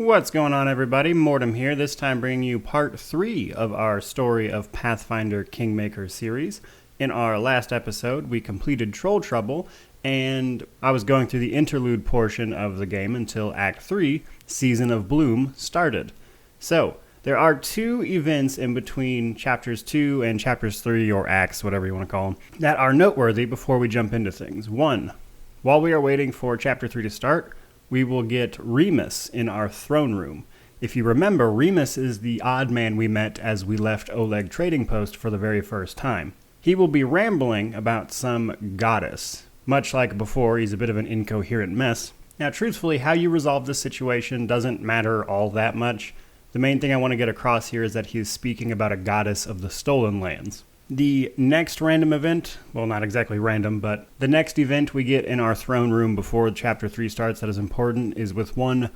What's going on, everybody? Mortem here, this time bringing you part 3 of our Story of Pathfinder Kingmaker series. In our last episode, we completed Troll Trouble, and I was going through the interlude portion of the game until Act 3, Season of Bloom, started. So, there are 2 events in between Chapters 2 and Chapters 3, or Acts, whatever you want to call them, that are noteworthy before we jump into things. 1. While we are waiting for Chapter 3 to start, we will get Remus in our throne room. If you remember, Remus is the odd man we met as we left Oleg Trading Post for the very first time. He will be rambling about some goddess. Much like before, he's a bit of an incoherent mess. Now, truthfully, how you resolve this situation doesn't matter all that much. The main thing I want to get across here is that he is speaking about a goddess of the stolen lands. The next random event, well, not exactly random, but the next event we get in our throne room before Chapter 3 starts that is important is with one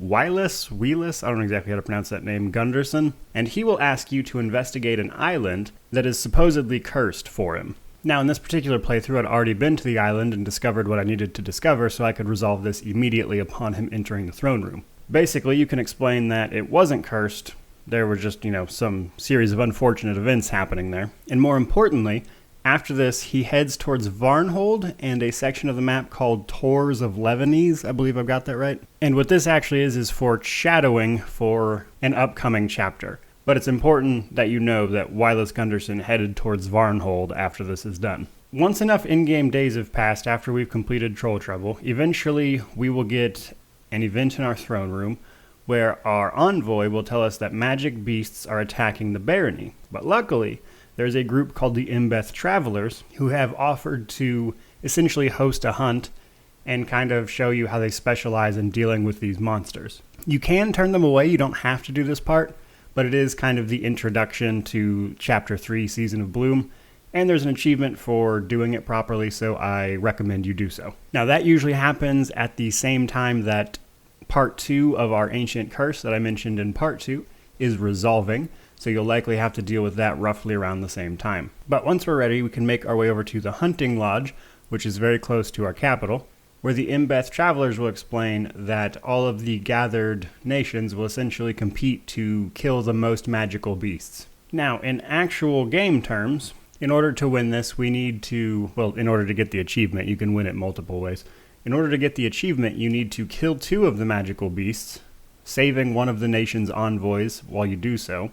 Wielis, I don't know exactly how to pronounce that name, Gunderson, and he will ask you to investigate an island that is supposedly cursed for him. Now, in this particular playthrough, I'd already been to the island and discovered what I needed to discover, so I could resolve this immediately upon him entering the throne room. Basically, you can explain that it wasn't cursed. There were just, some series of unfortunate events happening there. And more importantly, after this, he heads towards Varnhold and a section of the map called Tors of Levanese. I believe I've got that right. And what this actually is foreshadowing for an upcoming chapter. But it's important that you know that Wielis Gunderson headed towards Varnhold after this is done. Once enough in-game days have passed after we've completed Troll Trouble, eventually we will get an event in our throne room where our envoy will tell us that magic beasts are attacking the barony. But luckily, there's a group called the Embeth Travelers who have offered to essentially host a hunt and kind of show you how they specialize in dealing with these monsters. You can turn them away, you don't have to do this part, but it is kind of the introduction to Chapter 3, Season of Bloom, and there's an achievement for doing it properly, so I recommend you do so. Now, that usually happens at the same time that Part 2 of our Ancient Curse that I mentioned in Part 2 is resolving, so you'll likely have to deal with that roughly around the same time. But once we're ready, we can make our way over to the Hunting Lodge, which is very close to our capital, where the Embeth Travelers will explain that all of the gathered nations will essentially compete to kill the most magical beasts. Now, in actual game terms, in order to win this, we need to, in order to get the achievement, you can win it multiple ways. In order to get the achievement, you need to kill 2 of the magical beasts, saving one of the nation's envoys while you do so,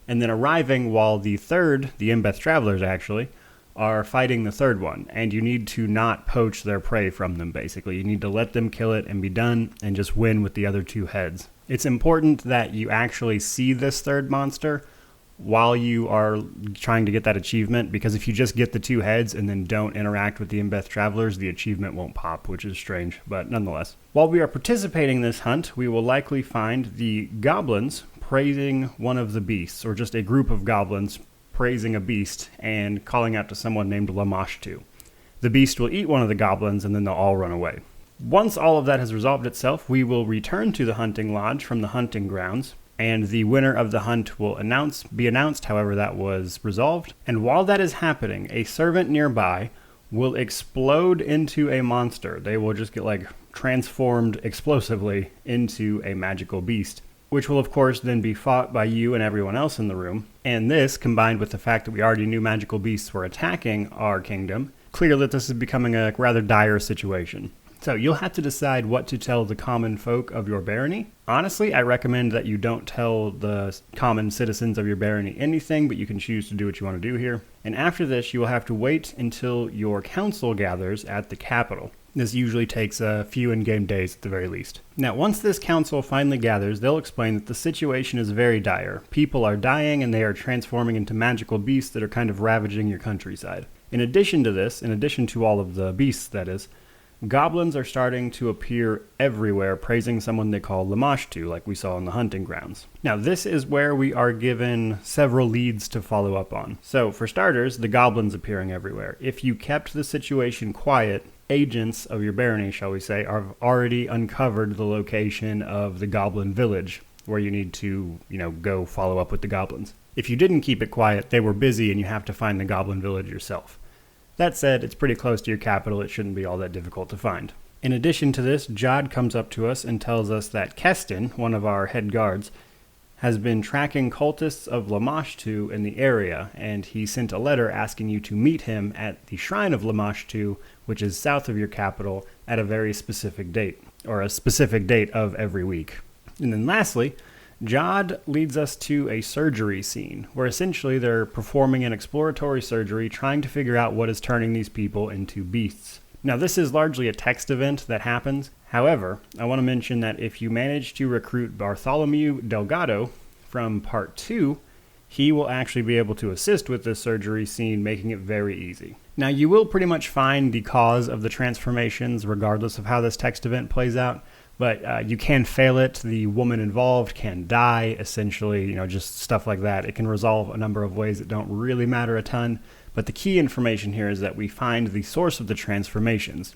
and then arriving while the Embeth Travelers actually, are fighting the third one, and you need to not poach their prey from them, basically. You need to let them kill it and be done, and just win with the other 2 heads. It's important that you actually see this third monster while you are trying to get that achievement, because if you just get the 2 heads and then don't interact with the Embeth Travelers, the achievement won't pop, which is strange, but nonetheless. While we are participating in this hunt, we will likely find the goblins praising one of the beasts, or just a group of goblins praising a beast and calling out to someone named Lamashtu. The beast will eat one of the goblins and then they'll all run away. Once all of that has resolved itself, we will return to the hunting lodge from the hunting grounds, and the winner of the hunt will be announced, however that was resolved. And while that is happening, a servant nearby will explode into a monster. They will just get transformed explosively into a magical beast, which will of course then be fought by you and everyone else in the room. And this, combined with the fact that we already knew magical beasts were attacking our kingdom, clear that this is becoming a rather dire situation. So you'll have to decide what to tell the common folk of your barony. Honestly, I recommend that you don't tell the common citizens of your barony anything, but you can choose to do what you want to do here. And after this, you will have to wait until your council gathers at the capital. This usually takes a few in-game days at the very least. Now, once this council finally gathers, they'll explain that the situation is very dire. People are dying and they are transforming into magical beasts that are kind of ravaging your countryside. In addition to this, in addition to all of the beasts that is, goblins are starting to appear everywhere, praising someone they call Lamashtu, like we saw in the hunting grounds. Now, this is where we are given several leads to follow up on. So, for starters, the goblins appearing everywhere. If you kept the situation quiet, agents of your barony, shall we say, have already uncovered the location of the goblin village, where you need to, go follow up with the goblins. If you didn't keep it quiet, they were busy and you have to find the goblin village yourself. That said, it's pretty close to your capital. It shouldn't be all that difficult to find. In addition to this, Jod comes up to us and tells us that Keston, one of our head guards, has been tracking cultists of Lamashtu in the area, and he sent a letter asking you to meet him at the Shrine of Lamashtu, which is south of your capital, at a very specific date, or a specific date of every week. And then lastly, Jod leads us to a surgery scene, where essentially they're performing an exploratory surgery, trying to figure out what is turning these people into beasts. Now, this is largely a text event that happens. However, I want to mention that if you manage to recruit Bartholomew Delgado from Part 2, he will actually be able to assist with this surgery scene, making it very easy. Now, you will pretty much find the cause of the transformations regardless of how this text event plays out, but you can fail it. The woman involved can die, essentially, just stuff like that. It can resolve a number of ways that don't really matter a ton. But the key information here is that we find the source of the transformations,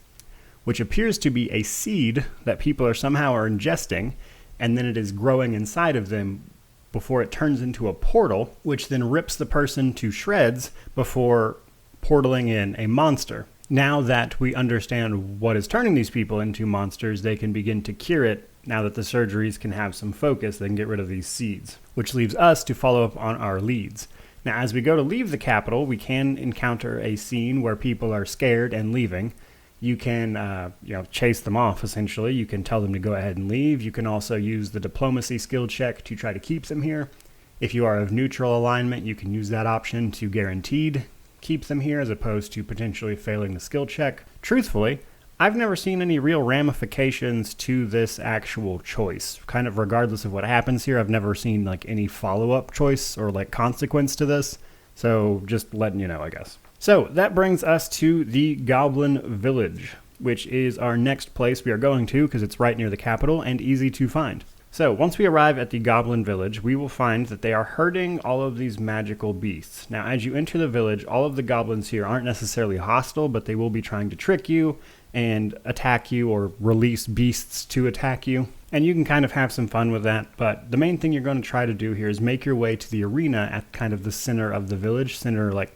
which appears to be a seed that people are somehow ingesting, and then it is growing inside of them before it turns into a portal, which then rips the person to shreds before portaling in a monster. Now that we understand what is turning these people into monsters, they can begin to cure it. Now that the surgeries can have some focus, they can get rid of these seeds, which leaves us to follow up on our leads. Now, as we go to leave the capital, we can encounter a scene where people are scared and leaving. You can, chase them off, essentially. You can tell them to go ahead and leave. You can also use the diplomacy skill check to try to keep them here. If you are of neutral alignment, you can use that option to guaranteed keep them here as opposed to potentially failing the skill check. Truthfully, I've never seen any real ramifications to this actual choice. Kind of regardless of what happens here, I've never seen any follow-up choice or consequence to this. So just letting you know, I guess. So that brings us to the Goblin Village, which is our next place we are going to because it's right near the capital and easy to find. So once we arrive at the Goblin Village, we will find that they are herding all of these magical beasts. Now, as you enter the village, all of the goblins here aren't necessarily hostile, but they will be trying to trick you and attack you or release beasts to attack you. And you can kind of have some fun with that, but the main thing you're going to try to do here is make your way to the arena at kind of the center of the village,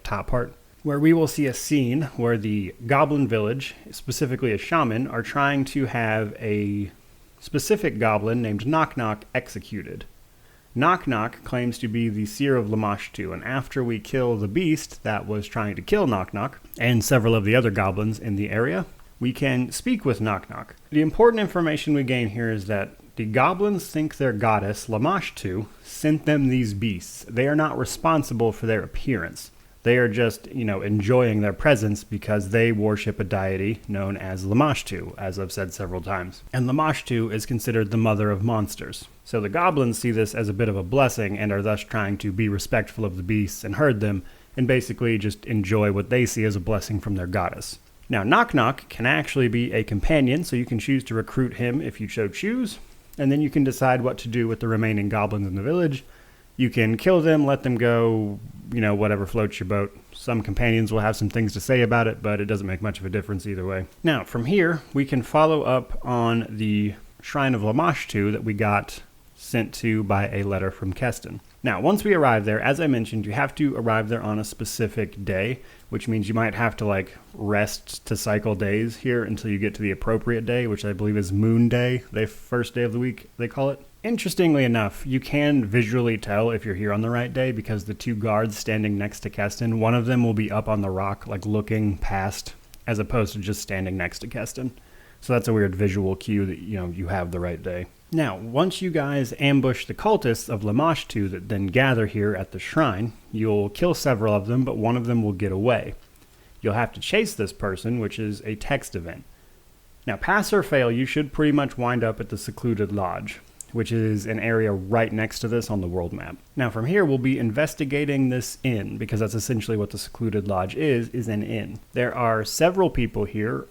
top part, where we will see a scene where the Goblin Village, specifically a shaman, are trying to have a specific goblin named Knock Knock executed. Knock Knock claims to be the seer of Lamashtu, and after we kill the beast that was trying to kill Knock Knock, and several of the other goblins in the area, we can speak with Knock Knock. The important information we gain here is that the goblins think their goddess, Lamashtu, sent them these beasts. They are not responsible for their appearance. They are just, enjoying their presence because they worship a deity known as Lamashtu, as I've said several times. And Lamashtu is considered the mother of monsters. So the goblins see this as a bit of a blessing and are thus trying to be respectful of the beasts and herd them, and basically just enjoy what they see as a blessing from their goddess. Now, Knock Knock can actually be a companion, so you can choose to recruit him if you so choose, and then you can decide what to do with the remaining goblins in the village. You can kill them, let them go, whatever floats your boat. Some companions will have some things to say about it, but it doesn't make much of a difference either way. Now, from here, we can follow up on the Shrine of Lamashtu that we got sent to by a letter from Keston. Now, once we arrive there, as I mentioned, you have to arrive there on a specific day, which means you might have to rest to cycle days here until you get to the appropriate day, which I believe is Moon Day, the first day of the week, they call it. Interestingly enough, you can visually tell if you're here on the right day because the two guards standing next to Keston, one of them will be up on the rock, looking past, as opposed to just standing next to Keston. So that's a weird visual cue that, you have the right day. Now, once you guys ambush the cultists of Lamashtu that then gather here at the shrine, you'll kill several of them, but one of them will get away. You'll have to chase this person, which is a text event. Now, pass or fail, you should pretty much wind up at the Secluded Lodge, which is an area right next to this on the world map. Now, from here, we'll be investigating this inn, because that's essentially what the Secluded Lodge is an inn. There are several people here.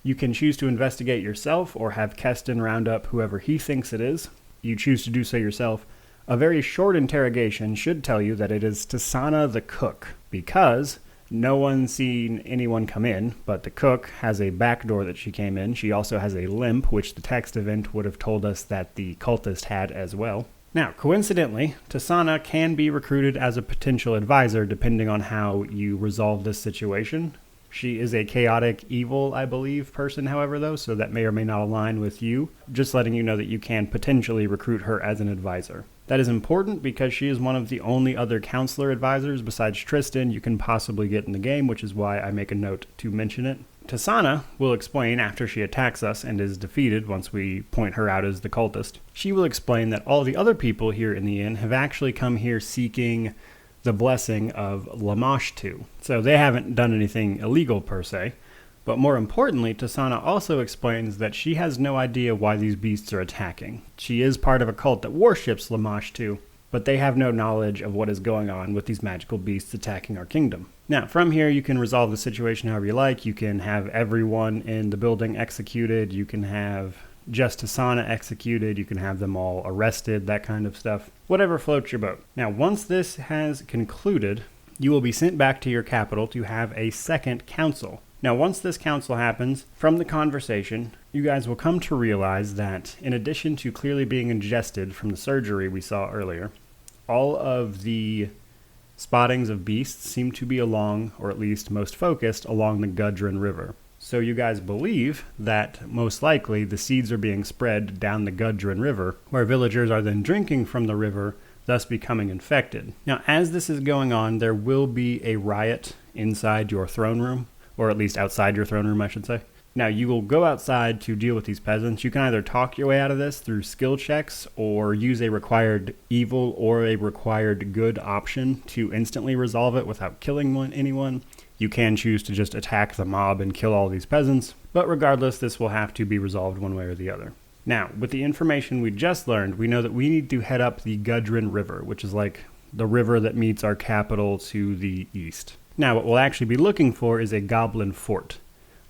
You can choose to investigate yourself or have Keston round up whoever he thinks it is. You choose to do so yourself. A very short interrogation should tell you that it is Tasana the cook, because no one's seen anyone come in, but the cook has a back door that she came in. She also has a limp, which the text event would have told us that the cultist had as well. Now, coincidentally, Tasana can be recruited as a potential advisor depending on how you resolve this situation. She is a chaotic, evil, I believe, person, however, though, so that may or may not align with you. Just letting you know that you can potentially recruit her as an advisor. That is important because she is one of the only other counselor advisors besides Tristan you can possibly get in the game, which is why I make a note to mention it. Tasana will explain after she attacks us and is defeated once we point her out as the cultist. She will explain that all the other people here in the inn have actually come here seeking the blessing of Lamashtu. So they haven't done anything illegal per se. But more importantly, Tasana also explains that she has no idea why these beasts are attacking. She is part of a cult that worships Lamashtu, but they have no knowledge of what is going on with these magical beasts attacking our kingdom. Now, from here, you can resolve the situation however you like. You can have everyone in the building executed. You can have just Tasana executed. You can have them all arrested, that kind of stuff. Whatever floats your boat. Now, once this has concluded, you will be sent back to your capital to have a second council. Now, once this council happens, from the conversation, you guys will come to realize that in addition to clearly being ingested from the surgery we saw earlier, all of the spottings of beasts seem to be along, or at least most focused, along the Gudrun River. So you guys believe that most likely the seeds are being spread down the Gudrun River, where villagers are then drinking from the river, thus becoming infected. Now, as this is going on, there will be a riot inside your throne room, or at least outside your throne room, I should say. Now, you will go outside to deal with these peasants. You can either talk your way out of this through skill checks or use a required evil or a required good option to instantly resolve it without killing anyone. You can choose to just attack the mob and kill all these peasants, but regardless, this will have to be resolved one way or the other. Now, with the information we just learned, we know that we need to head up the Gudrun River, which is like the river that meets our capital to the east. Now, what we'll actually be looking for is a goblin fort.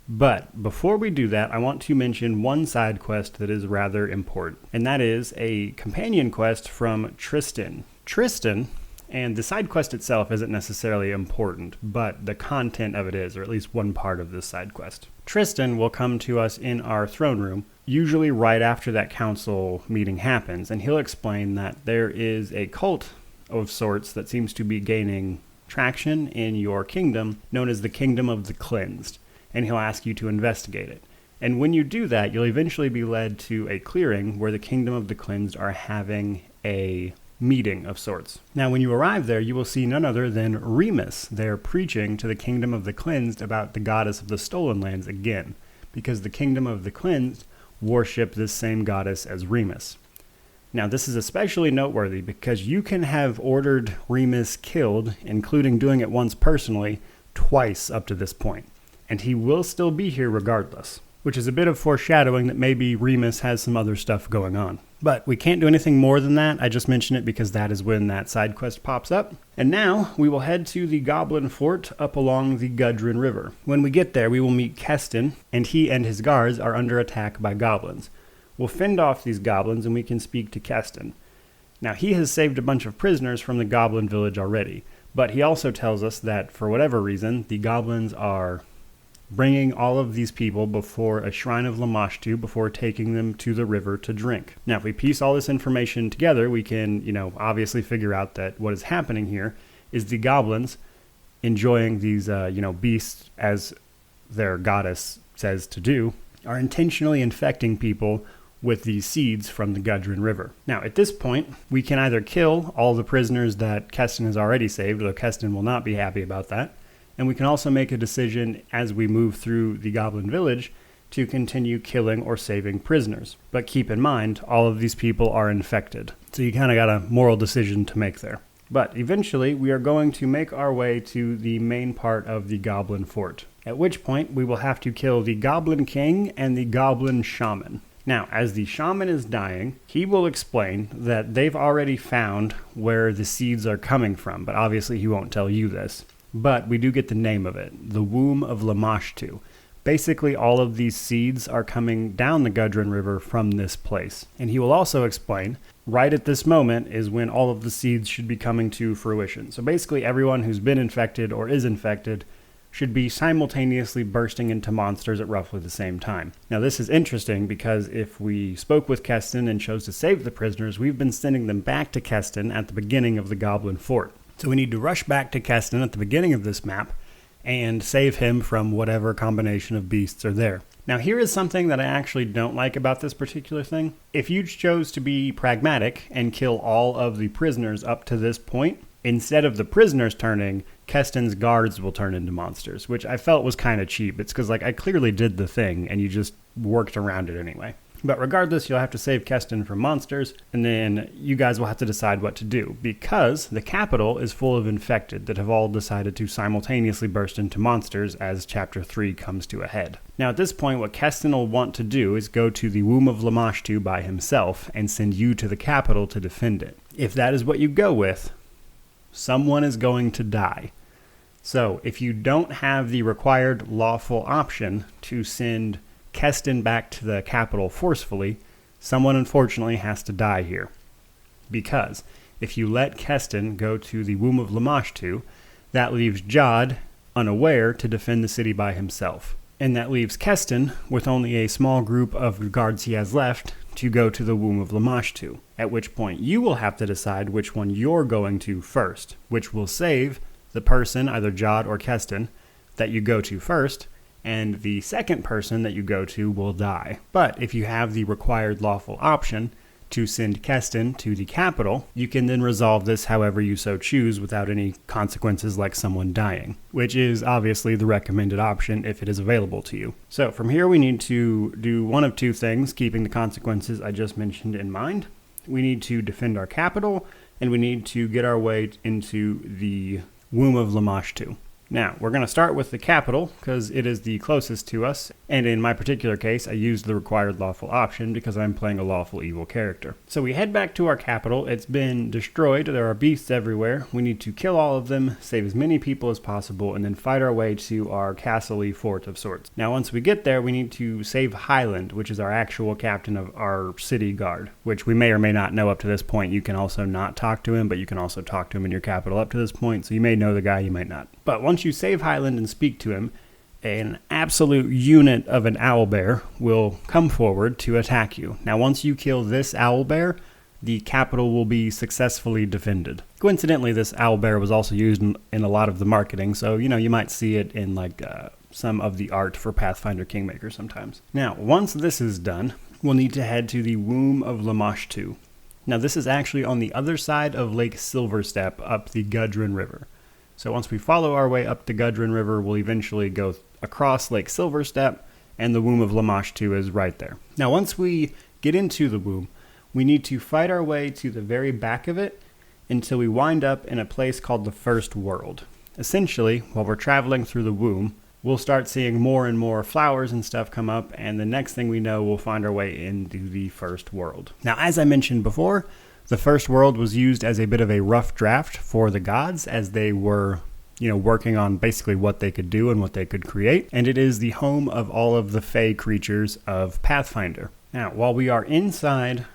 But before we do that, I want to mention one side quest that is rather important, and that is a companion quest from Tristan. Tristan, and the side quest itself isn't necessarily important, but the content of it is, or at least one part of this side quest. Tristan will come to us in our throne room, usually right after that council meeting happens, and he'll explain that there is a cult of sorts that seems to be gaining traction in your kingdom, known as the Kingdom of the Cleansed, and he'll ask you to investigate it. And when you do that, you'll eventually be led to a clearing where the Kingdom of the Cleansed are having a meeting of sorts. Now, when you arrive there, you will see none other than Remus there preaching to the Kingdom of the Cleansed about the goddess of the stolen lands again, because the Kingdom of the Cleansed worship this same goddess as Remus. Now, this is especially noteworthy because you can have ordered Remus killed, including doing it once personally, twice up to this point, and he will still be here regardless, which is a bit of foreshadowing that maybe Remus has some other stuff going on. But we can't do anything more than that. I just mention it because that is when that side quest pops up. And now we will head to the Goblin Fort up along the Gudrun River. When we get there, we will meet Keston, and he and his guards are under attack by goblins. We'll fend off these goblins and we can speak to Keston. Now, he has saved a bunch of prisoners from the goblin village already, but he also tells us that for whatever reason, the goblins are bringing all of these people before a shrine of Lamashtu before taking them to the river to drink. Now, if we piece all this information together, we can, obviously figure out that what is happening here is the goblins enjoying these, beasts, as their goddess says to do, are intentionally infecting people with these seeds from the Gudrun River. Now, at this point, we can either kill all the prisoners that Keston has already saved, though Keston will not be happy about that, and we can also make a decision as we move through the Goblin Village to continue killing or saving prisoners. But keep in mind, all of these people are infected, so you kind of got a moral decision to make there. But eventually, we are going to make our way to the main part of the Goblin Fort, at which point we will have to kill the Goblin King and the Goblin Shaman. Now, as the shaman is dying, he will explain that they've already found where the seeds are coming from, but obviously he won't tell you this. But we do get the name of it, the Womb of Lamashtu. Basically, all of these seeds are coming down the Gudrun River from this place. And he will also explain, right at this moment is when all of the seeds should be coming to fruition. So basically, everyone who's been infected or is infected should be simultaneously bursting into monsters at roughly the same time. Now, this is interesting because if we spoke with Keston and chose to save the prisoners, we've been sending them back to Keston at the beginning of the Goblin Fort. So we need to rush back to Keston at the beginning of this map and save him from whatever combination of beasts are there. Now, here is something that I actually don't like about this particular thing. If you chose to be pragmatic and kill all of the prisoners up to this point, instead of the prisoners turning, Keston's guards will turn into monsters, which I felt was kind of cheap. It's because, I clearly did the thing, and you just worked around it anyway. But regardless, you'll have to save Keston from monsters, and then you guys will have to decide what to do, because the capital is full of infected that have all decided to simultaneously burst into monsters as Chapter 3 comes to a head. Now, at this point, what Keston will want to do is go to the womb of Lamashtu by himself and send you to the capital to defend it. If that is what you go with, someone is going to die. So, if you don't have the required lawful option to send Keston back to the capital forcefully, someone unfortunately has to die here. Because if you let Keston go to the womb of Lamashtu, that leaves Jod unaware to defend the city by himself. And that leaves Keston with only a small group of guards he has left to go to the womb of Lamashtu, at which point you will have to decide which one you're going to first, which will save the person, either Jod or Keston, that you go to first, and the second person that you go to will die. But if you have the required lawful option to send Keston to the capital, you can then resolve this however you so choose without any consequences like someone dying, which is obviously the recommended option if it is available to you. So from here we need to do one of two things, keeping the consequences I just mentioned in mind. We need to defend our capital, and we need to get our way into the womb of Lamashtu. Now, we're going to start with the capital because it is the closest to us, and in my particular case, I used the required lawful option because I'm playing a lawful evil character. So we head back to our capital. It's been destroyed. There are beasts everywhere. We need to kill all of them, save as many people as possible, and then fight our way to our castle-y fort of sorts. Now, once we get there, we need to save Highland, which is our actual captain of our city guard, which we may or may not know up to this point. You can also not talk to him, but you can also talk to him in your capital up to this point, so you may know the guy, you might not. But once you save Highland and speak to him, an absolute unit of an owlbear will come forward to attack you. Now, once you kill this owlbear, the capital will be successfully defended. Coincidentally, this owlbear was also used in a lot of the marketing, so, you might see it in, some of the art for Pathfinder Kingmaker sometimes. Now, once this is done, we'll need to head to the womb of Lamashtu. Now, this is actually on the other side of Lake Silverstep up the Gudrun River. So once we follow our way up the Gudrun River, we'll eventually go across Lake Silverstep, and the womb of Lamashtu is right there. Now, once we get into the womb, we need to fight our way to the very back of it until we wind up in a place called the First World. Essentially, while we're traveling through the womb, we'll start seeing more and more flowers and stuff come up, and the next thing we know, we'll find our way into the First World. Now, as I mentioned before, the First World was used as a bit of a rough draft for the gods as they were, working on basically what they could do and what they could create. And it is the home of all of the Fey creatures of Pathfinder. Now, while we are inside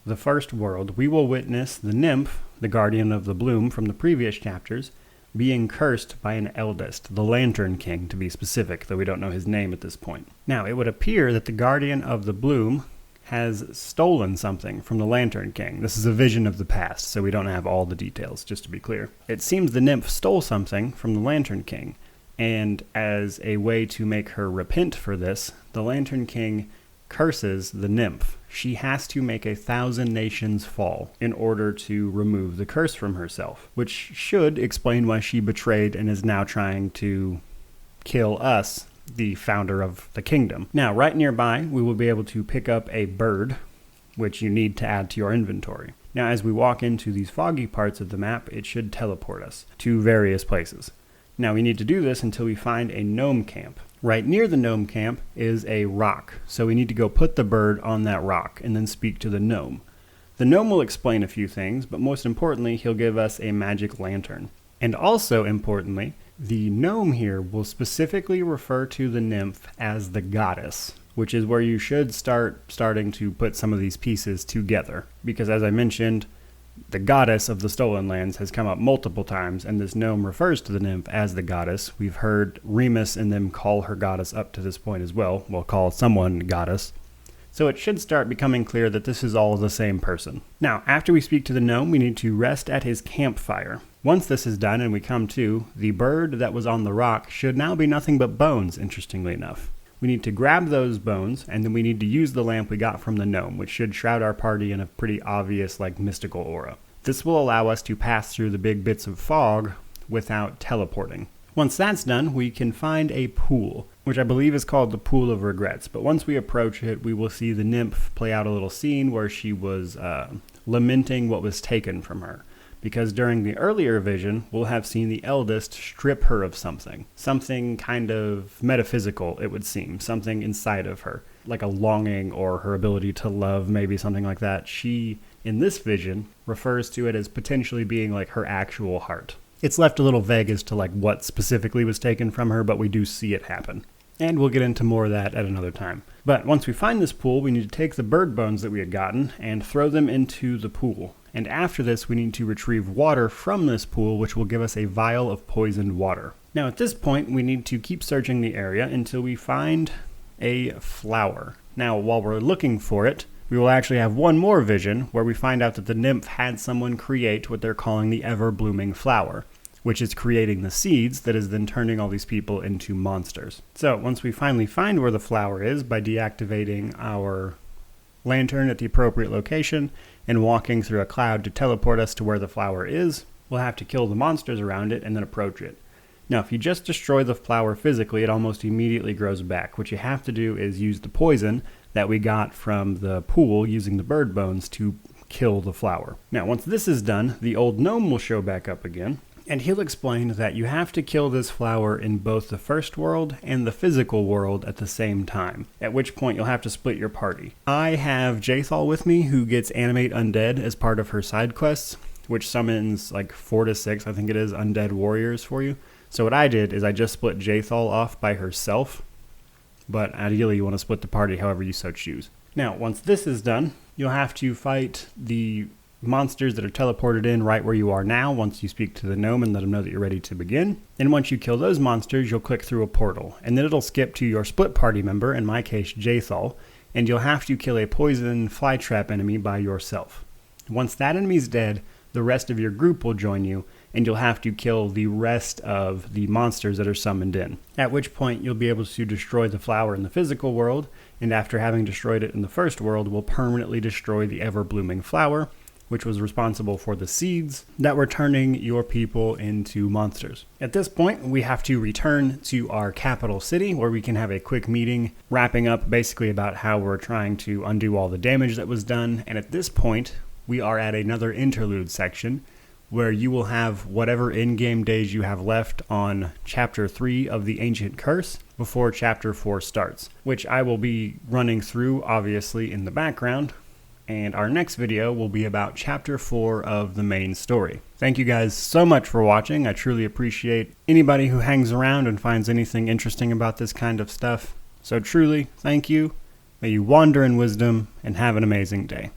the First World, we will witness the nymph, the guardian of the bloom from the previous chapters, being cursed by an eldest, the Lantern King to be specific, though we don't know his name at this point. Now, it would appear that the guardian of the bloom has stolen something from the Lantern King. This is a vision of the past, so we don't have all the details, just to be clear. It seems the nymph stole something from the Lantern King, and as a way to make her repent for this, the Lantern King curses the nymph. She has to make 1,000 nations fall in order to remove the curse from herself, which should explain why she betrayed and is now trying to kill us, the founder of the kingdom. Now, right nearby, we will be able to pick up a bird, which you need to add to your inventory. Now, as we walk into these foggy parts of the map, it should teleport us to various places. Now, we need to do this until we find a gnome camp. Right near the gnome camp is a rock, so we need to go put the bird on that rock and then speak to the gnome. The gnome will explain a few things, but most importantly, he'll give us a magic lantern. And also importantly, the gnome here will specifically refer to the nymph as the goddess, which is where you should starting to put some of these pieces together. Because as I mentioned, the goddess of the Stolen Lands has come up multiple times, and this gnome refers to the nymph as the goddess. We've heard Remus and them call her goddess up to this point as well. Well, call someone goddess. So it should start becoming clear that this is all the same person. Now, after we speak to the gnome, we need to rest at his campfire. Once this is done and we come to, the bird that was on the rock should now be nothing but bones, interestingly enough. We need to grab those bones, and then we need to use the lamp we got from the gnome, which should shroud our party in a pretty obvious, mystical aura. This will allow us to pass through the big bits of fog without teleporting. Once that's done, we can find a pool, which I believe is called the Pool of Regrets. But once we approach it, we will see the nymph play out a little scene where she was lamenting what was taken from her. Because during the earlier vision, we'll have seen the eldest strip her of something kind of metaphysical, it would seem, something inside of her, like a longing or her ability to love, maybe something like that. She, in this vision, refers to it as potentially being like her actual heart. It's left a little vague as to what specifically was taken from her, but we do see it happen. And we'll get into more of that at another time. But once we find this pool, we need to take the bird bones that we had gotten and throw them into the pool. And after this, we need to retrieve water from this pool, which will give us a vial of poisoned water. Now at this point, we need to keep searching the area until we find a flower. Now, while we're looking for it, we will actually have one more vision where we find out that the nymph had someone create what they're calling the ever-blooming flower, which is creating the seeds that is then turning all these people into monsters. So once we finally find where the flower is by deactivating our lantern at the appropriate location and walking through a cloud to teleport us to where the flower is, we'll have to kill the monsters around it and then approach it. Now, if you just destroy the flower physically, it almost immediately grows back. What you have to do is use the poison that we got from the pool using the bird bones to kill the flower. Now, once this is done, the old gnome will show back up again, and he'll explain that you have to kill this flower in both the first world and the physical world at the same time, at which point you'll have to split your party. I have Jathal with me, who gets Animate Undead as part of her side quests, which summons 4 to 6, I think it is, undead warriors for you. So what I did is I just split Jathal off by herself, but ideally you want to split the party however you so choose. Now, once this is done, you'll have to fight the monsters that are teleported in right where you are now once you speak to the gnome and let him know that you're ready to begin. And once you kill those monsters, you'll click through a portal, and then it'll skip to your split party member, in my case Jathal, and you'll have to kill a poison flytrap enemy by yourself. Once that enemy's dead, the rest of your group will join you, and you'll have to kill the rest of the monsters that are summoned in. At which point you'll be able to destroy the flower in the physical world, and after having destroyed it in the first world, will permanently destroy the ever-blooming flower, which was responsible for the seeds that were turning your people into monsters. At this point, we have to return to our capital city, where we can have a quick meeting, wrapping up basically about how we're trying to undo all the damage that was done. And at this point, we are at another interlude section, where you will have whatever in-game days you have left on Chapter 3 of the Ancient Curse before Chapter 4 starts, which I will be running through, obviously, in the background. And our next video will be about Chapter 4 of the main story. Thank you guys so much for watching. I truly appreciate anybody who hangs around and finds anything interesting about this kind of stuff. So truly, thank you. May you wander in wisdom and have an amazing day.